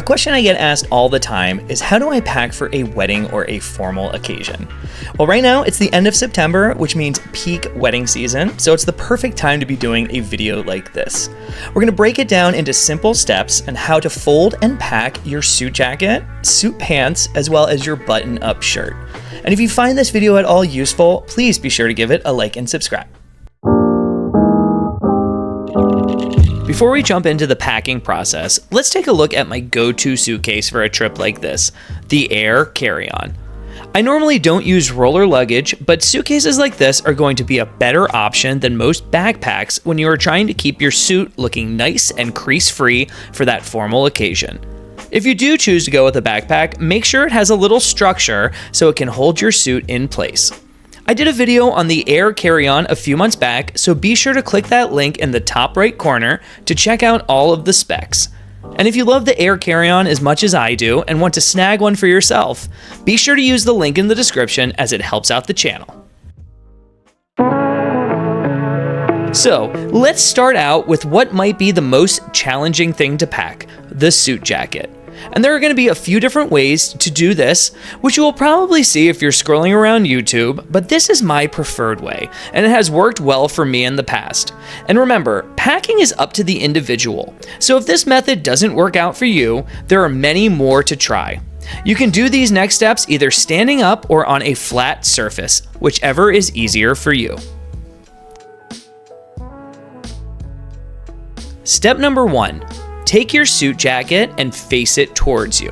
question I get asked all the time is, how do I pack for a wedding or a formal occasion? Well, right now it's the end of September, which means peak wedding season, so it's the perfect time to be doing a video like this. We're going to break it down into simple steps on how to fold and pack your suit jacket, suit pants, as well as your button-up shirt. And if you find this video at all useful, please be sure to give it a like and subscribe. Before we jump into the packing process, let's take a look at my go-to suitcase for a trip like this, the Air Carry-On. I normally don't use roller luggage, but suitcases like this are going to be a better option than most backpacks when you are trying to keep your suit looking nice and crease-free for that formal occasion. If you do choose to go with a backpack, make sure it has a little structure so it can hold your suit in place. I did a video on the Air Carry-On a few months back, so be sure to click that link in the top right corner to check out all of the specs. And if you love the Air Carry-On as much as I do and want to snag one for yourself, be sure to use the link in the description as it helps out the channel. So, let's start out with what might be the most challenging thing to pack, the suit jacket. And there are going to be a few different ways to do this, which you will probably see if you're scrolling around YouTube, but this is my preferred way, and it has worked well for me in the past. And remember, packing is up to the individual, so if this method doesn't work out for you, there are many more to try. You can do these next steps either standing up or on a flat surface, whichever is easier for you. Step number 1. Take your suit jacket and face it towards you.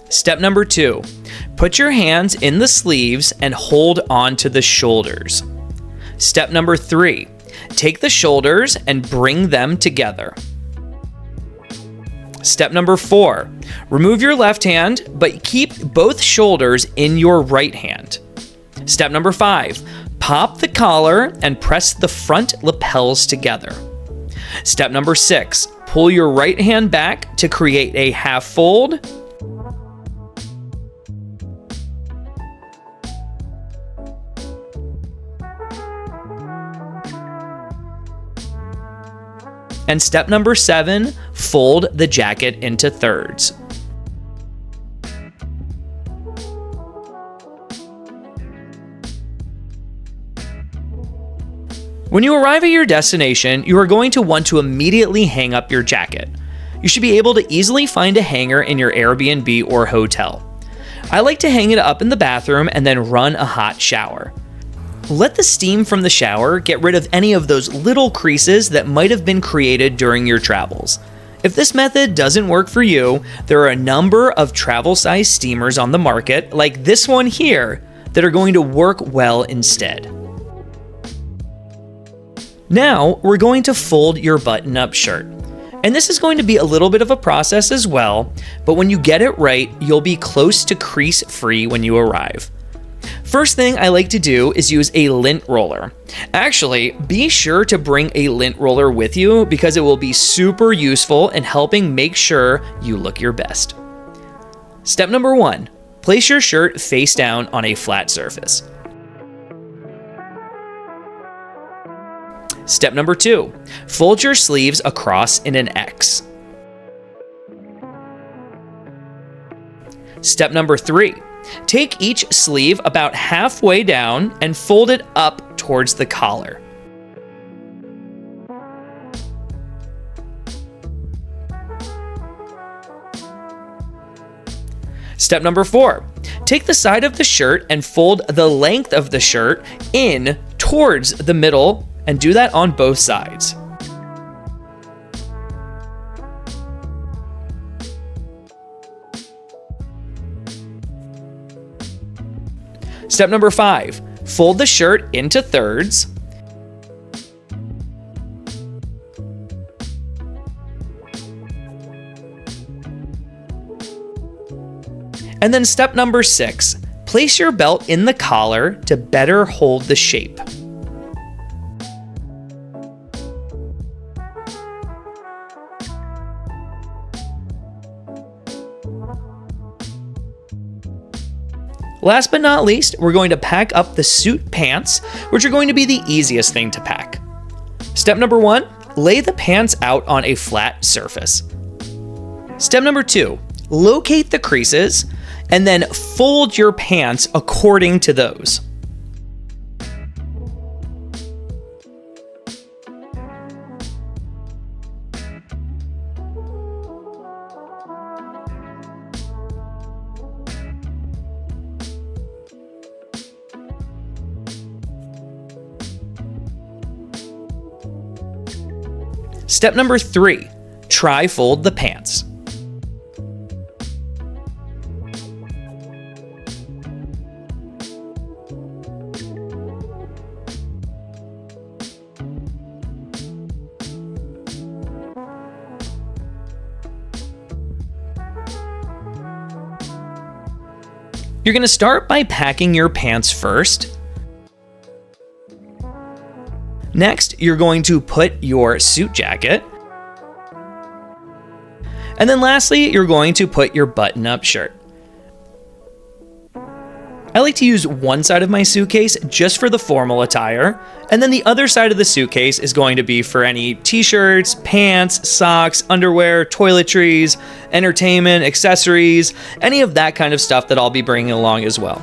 Step number 2. Put your hands in the sleeves and hold on to the shoulders. Step number 3. Take the shoulders and bring them together. Step number 4. Remove your left hand, but keep both shoulders in your right hand. Step number 5. Pop the collar and press the front lapels together. Step number 6. Pull your right hand back to create a half fold. And step number 7, fold the jacket into thirds. When you arrive at your destination, you are going to want to immediately hang up your jacket. You should be able to easily find a hanger in your Airbnb or hotel. I like to hang it up in the bathroom and then run a hot shower. Let the steam from the shower get rid of any of those little creases that might have been created during your travels. If this method doesn't work for you, there are a number of travel-sized steamers on the market, like this one here, that are going to work well instead. Now, we're going to fold your button-up shirt. And this is going to be a little bit of a process as well, but when you get it right, you'll be close to crease-free when you arrive. First thing I like to do is use a lint roller. Actually, be sure to bring a lint roller with you because it will be super useful in helping make sure you look your best. Step number 1, place your shirt face down on a flat surface. Step number 2, fold your sleeves across in an X. Step number 3, take each sleeve about halfway down and fold it up towards the collar. Step number 4, take the side of the shirt and fold the length of the shirt in towards the middle, and do that on both sides. Step number 5, fold the shirt into thirds. And then step number 6, place your belt in the collar to better hold the shape. Last but not least, we're going to pack up the suit pants, which are going to be the easiest thing to pack. Step number 1, lay the pants out on a flat surface. Step number 2, locate the creases and then fold your pants according to those. Step number 3, tri-fold the pants. You're going to start by packing your pants first. Next, you're going to put your suit jacket. And then lastly, you're going to put your button-up shirt. I like to use one side of my suitcase just for the formal attire, and then the other side of the suitcase is going to be for any t-shirts, pants, socks, underwear, toiletries, entertainment, accessories, any of that kind of stuff that I'll be bringing along as well.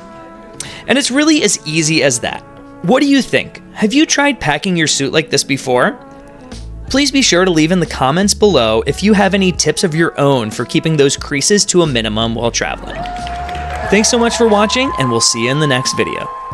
And it's really as easy as that. What do you think? Have you tried packing your suit like this before? Please be sure to leave in the comments below if you have any tips of your own for keeping those creases to a minimum while traveling. Thanks so much for watching, and we'll see you in the next video.